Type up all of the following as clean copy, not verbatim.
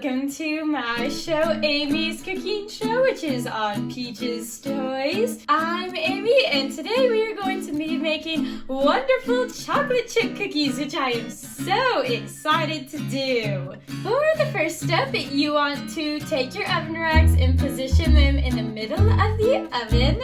welcome to my show, Amy's Cooking Show, which is on Peaches Toys. I'm Amy, and today we are going to be making wonderful chocolate chip cookies, which I am so excited to do. For the first step, you want to take your oven rags and position them in the middle of the oven,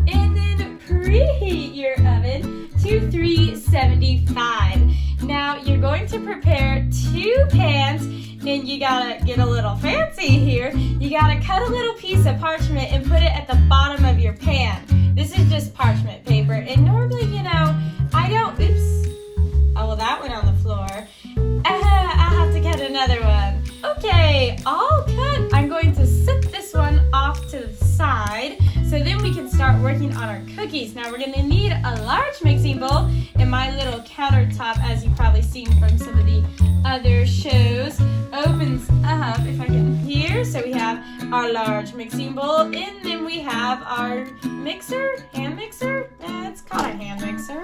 and then preheat your oven to 375. Now you're going to prepare 2 pans, and you gotta get a little fancy here. You gotta cut a little piece of parchment and put it at the bottom of your pan. This is just parchment paper, and normally, I don't, oops. Oh, well, that went on the floor. I have to cut another one. Okay, all cut. I'm going to set this one off to the side, so then we can start working on our cookies. Now we're gonna need a large mixing bowl, and my little countertop, as you've probably seen from some of the other shows, opens up, if I can here. So we have our large mixing bowl, and then we have our mixer, hand mixer. It's called a hand mixer.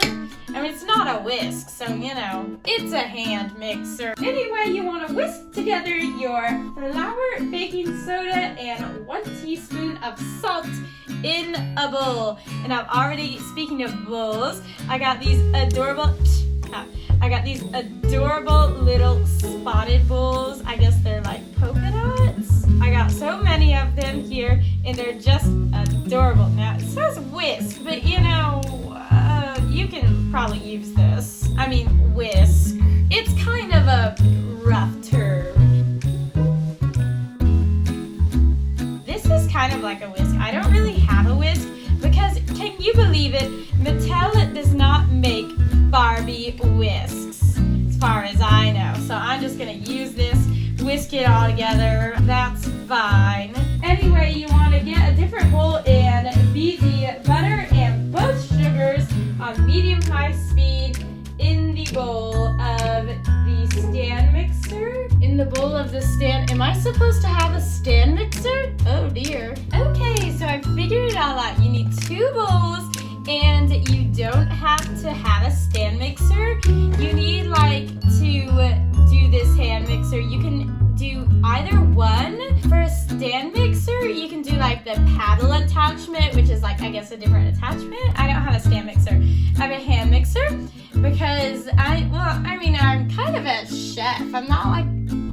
I mean, it's not a whisk, so it's a hand mixer. Anyway, you want to whisk together your flour, baking soda, and 1 teaspoon of salt in a bowl. And I've already, speaking of bowls, I got these adorable little spotted bowls. I guess they're like polka dots. I got so many of them here, and they're just adorable. Now, it says whisk, but you can probably use this. I mean, whisk. It's kind of a rough term. This is kind of like a whisk. I don't really have a whisk because, can you believe it? Mattel does not make Barbie whisks, as far as I know. So I'm just gonna use this, whisk it all together. That's fine. Anyway, you want to get a different bowl and beat the butter and both sugars on medium-high speed in the bowl of the stand mixer. In the bowl of the stand, am I supposed to have a stand mixer? Oh dear. Okay, so I figured it all out. You need 2 bowls, and you don't have to have a stand mixer. You need to do this hand mixer. You can do either one. For a stand mixer, you can do the paddle attachment, which is I guess a different attachment. I don't have a stand mixer. I have a hand mixer because I'm kind of a chef. I'm not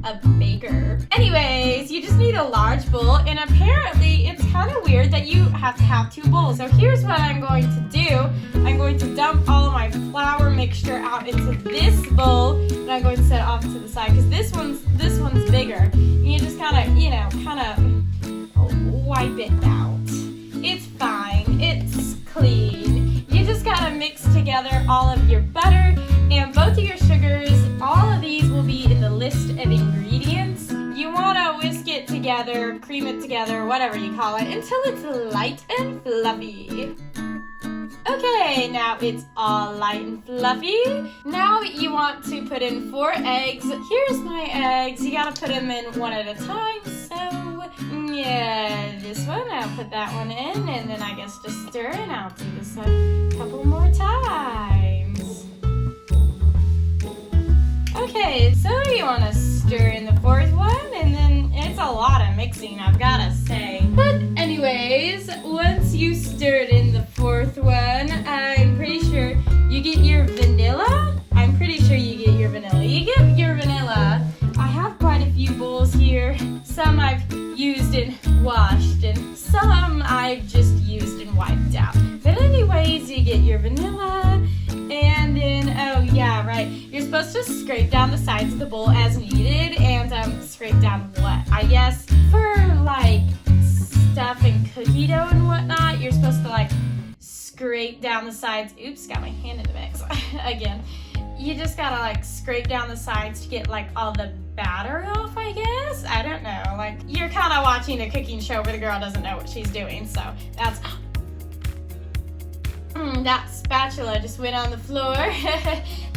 a baker. Anyways, you just need a large bowl, and apparently it's kind of weird that you have to have 2 bowls. So here's what I'm going to do. I'm going to dump all of my flour mixture out into this bowl, and I'm going to set it off to the side because this one's bigger. And you just kind of wipe it out. It's fine. It's clean. You just gotta mix together all of your butter and both of your sugars. All of these will be in the list of ingredients. You want to whisk it together, cream it together, whatever you call it, until it's light and fluffy. Okay, now it's all light and fluffy. Now you want to put in 4 eggs. Here's my eggs. You gotta put them in one at a time. So, yeah, this one, I'll put that one in, and then I guess just stir, and I'll do this a couple more times. Okay, so you want to stir in the 4th one, and then it's a lot of mixing, I've got to say. But anyways, once you stirred in the 4th one, I'm pretty sure you get your vanilla. You get your vanilla. I have quite a few bowls here. Some I've used and washed, and some I've just used and wiped out. But anyways, you get your vanilla, and then, oh yeah, right, you're supposed to scrape down the sides of the bowl as needed, and scrape down what? I guess for stuff and cookie dough and whatnot, you're supposed to scrape down the sides. Oops, got my hand in the mix again. You just gotta scrape down the sides to get all the batter off, I guess. I don't know. You're kind of watching a cooking show where the girl doesn't know what she's doing, so that's... that spatula just went on the floor.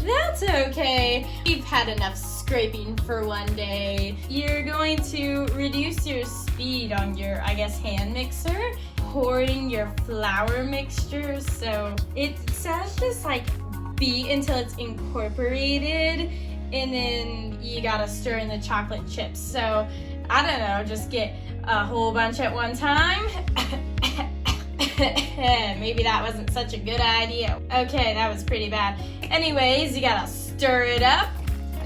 That's okay. You've had enough scraping for one day. You're going to reduce your speed on your, I guess, hand mixer, pouring your flour mixture. So it says just beat until it's incorporated, and then you gotta stir in the chocolate chips. So I don't know, just get a whole bunch at one time. Maybe that wasn't such a good idea. Okay, that was pretty bad. Anyways, you gotta stir it up.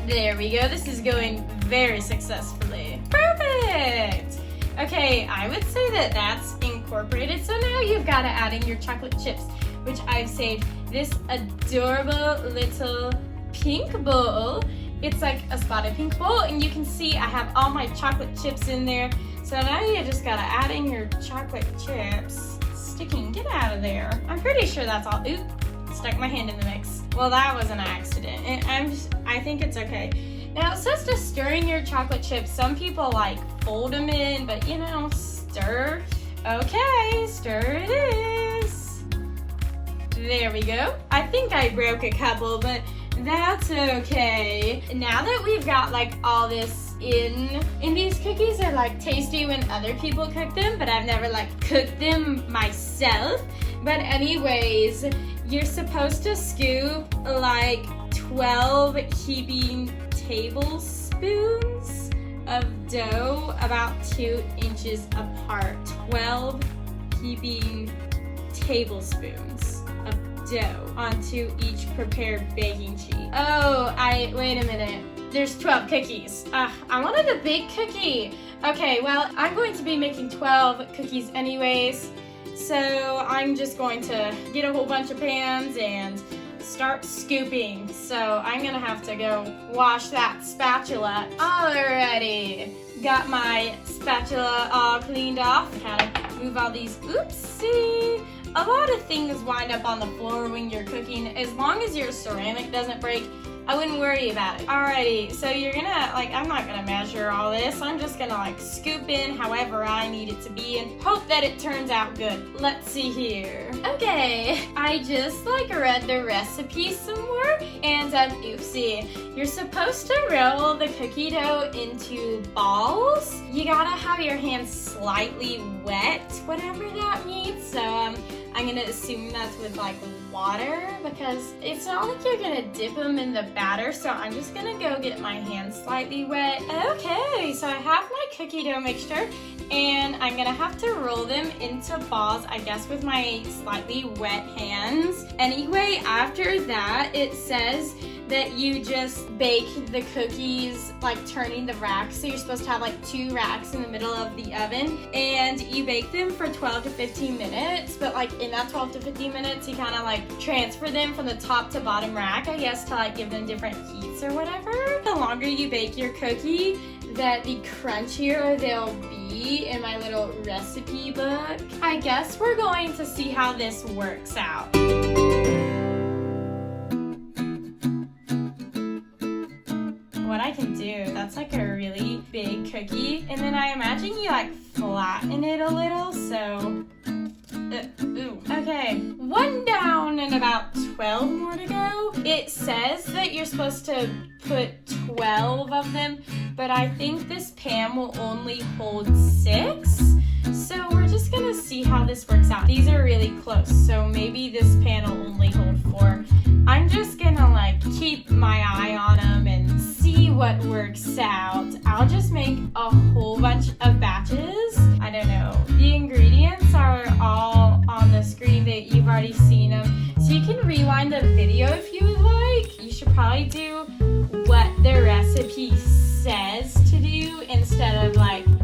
There we go. This is going very successfully. Perfect! Okay, I would say that that's incorporated. So now you've got to add in your chocolate chips, which I've saved this adorable little pink bowl. It's like a spotted pink bowl, and you can see I have all my chocolate chips in there. So now you just gotta add in your chocolate chips. Sticking, get out of there. I'm pretty sure that's all. Oop, stuck my hand in the mix. Well, that was an accident. I think it's okay. Now, it says to stir in your chocolate chips. Some people like fold them in, but you know, stir. Okay, stir it is. There we go. I think I broke a couple, but that's okay. Now that we've got like all this in these cookies are like tasty when other people cook them, but I've never like cooked them myself. But anyways, you're supposed to scoop like 12 heaping tablespoons of dough about 2 inches apart. 12 heaping tablespoons of dough onto each prepared baking sheet. Oh, wait a minute. There's 12 cookies. I wanted a big cookie. Okay, well, I'm going to be making 12 cookies anyways. So I'm just going to get a whole bunch of pans and start scooping. So I'm gonna have to go wash that spatula. Alrighty, got my spatula all cleaned off. Kind of move all these, oopsie. A lot of things wind up on the floor when you're cooking. As long as your ceramic doesn't break, I wouldn't worry about it. Alrighty, so you're gonna, I'm not gonna measure all this. I'm just gonna scoop in however I need it to be and hope that it turns out good. Let's see here. Okay, I just read the recipe some more, and oopsie. You're supposed to roll the cookie dough into balls. You gotta have your hands slightly wet, whatever that means. So I'm gonna assume that's with water, because it's not like you're gonna dip them in the batter, so I'm just gonna go get my hands slightly wet. Okay, so I have my cookie dough mixture, and I'm gonna have to roll them into balls, I guess with my slightly wet hands. Anyway, after that, it says that you just bake the cookies, turning the racks. So you're supposed to have 2 racks in the middle of the oven, and you bake them for 12 to 15 minutes. But in that 12 to 15 minutes, you kind of transfer them from the top to bottom rack, I guess, to give them different heats or whatever. The longer you bake your cookie, the crunchier they'll be in my little recipe book. I guess we're going to see how this works out. What I can do, that's a really big cookie, and then I imagine you flatten it a little, so okay, 1 down and about 12 more to go. It says that you're supposed to put 12 of them, but I think this pan will only hold 6. So we're just gonna see how this works out. These are really close, so maybe this pan will only hold 4. I'm just gonna keep my eye on them and see what works out. I'll just make a whole bunch of batches. I don't know. The ingredients are all on the screen that you've already seen them. So you can rewind the video if you would like. You should probably do what the recipe says to do instead of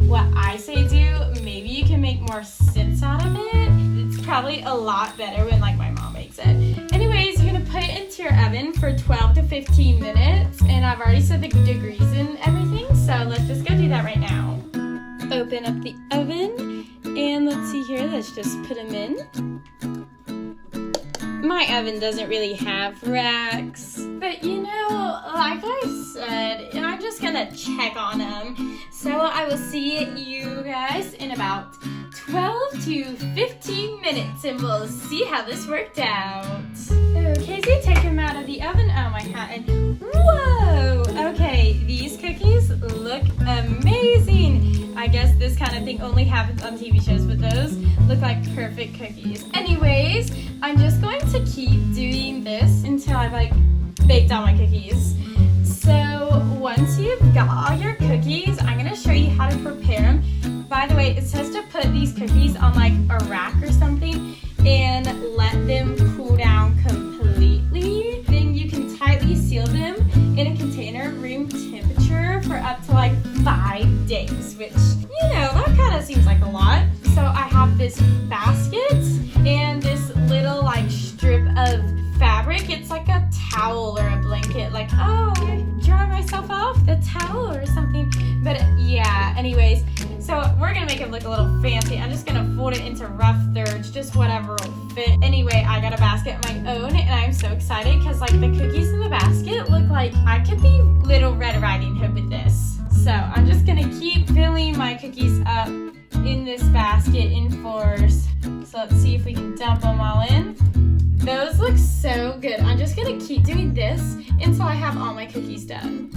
what I say do. Maybe you can make more sense out of it. It's probably a lot better when my mom makes it. Anyways, you're gonna put it into your oven for 12 to 15 minutes, and I've already set the degrees and everything, so let's just go do that right now. Open up the oven, and let's see here, let's just put them in. My oven doesn't really have racks, but like I said, I'm just gonna check on them. So I will see you guys in about 12 to 15 minutes, and we'll see how this worked out. Okay, so take them out of the oven. Oh my god, and whoa! Okay, these cookies look amazing. I guess this kind of thing only happens on TV shows, but those look like perfect cookies. Anyways, I'm just going to keep doing this until I've baked all my cookies. So once you've got all your cookies, I'm gonna show you how to prepare on like a rack or something and let them cool down completely. Then you can tightly seal them in a container room temperature for up to like 5 days, which, you know, that kind of seems like a lot. So I have this basket and this little like strip of fabric. It's like a towel or a blanket, like, oh, I dry myself off the towel or something. But yeah, anyways, so we're gonna make it look a little fancy. I'm just gonna fold it into rough thirds, just whatever will fit. Anyway, I got a basket of my own and I'm so excited because like the cookies in the basket look like I could be Little Red Riding Hood with this. So I'm just gonna keep filling my cookies up in this basket in fours. So let's see if we can dump them all in. Those look so good. I'm just gonna keep doing this until I have all my cookies done.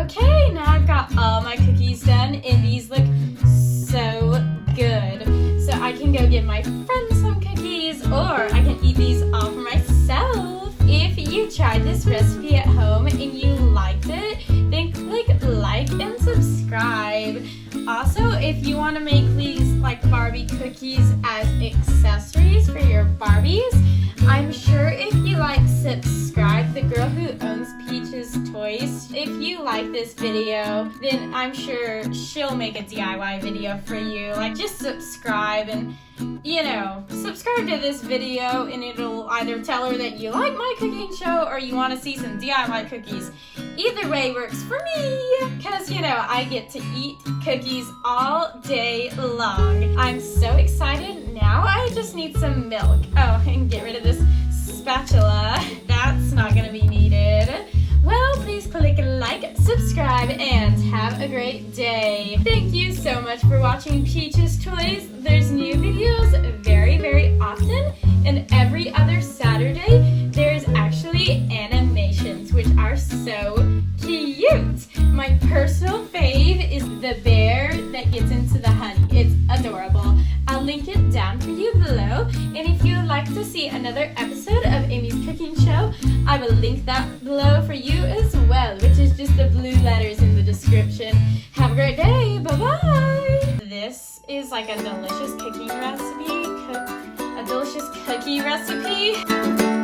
Okay, now I've got all my cookies done and these look so good. So I can go give my friends some cookies or I can eat these all for myself. If you tried this recipe at home and you liked it, then click like and subscribe. Also, if you want to make these like Barbie cookies as accessories for your Barbies, I'm sure if you like subscribe, the girl who owns Peaches Toys, if you like this video, then I'm sure she'll make a DIY video for you. Like, just subscribe and, you know, subscribe to this video and it'll either tell her that you like my cooking show or you want to see some DIY cookies. Either way works for me, because, you know, I get to eat cookies all day long. I'm so excited. Now I just need some milk. Oh, and get rid of this spatula. That's not going to be needed. Well, please click like, subscribe, and have a great day. Thank you so much for watching Peaches Toys. There's new videos very, very often, and every other Saturday there's actually animations, which are so cute. My personal fave is the bear that gets into the honey. It's adorable. I'll link it down for you below, and if you would like to see another episode of Amy's Cooking Show, I will link that below for you as well, which is just the blue letters in the description. Have a great day. Bye-bye. This is like a delicious cooking recipe. A delicious cookie recipe.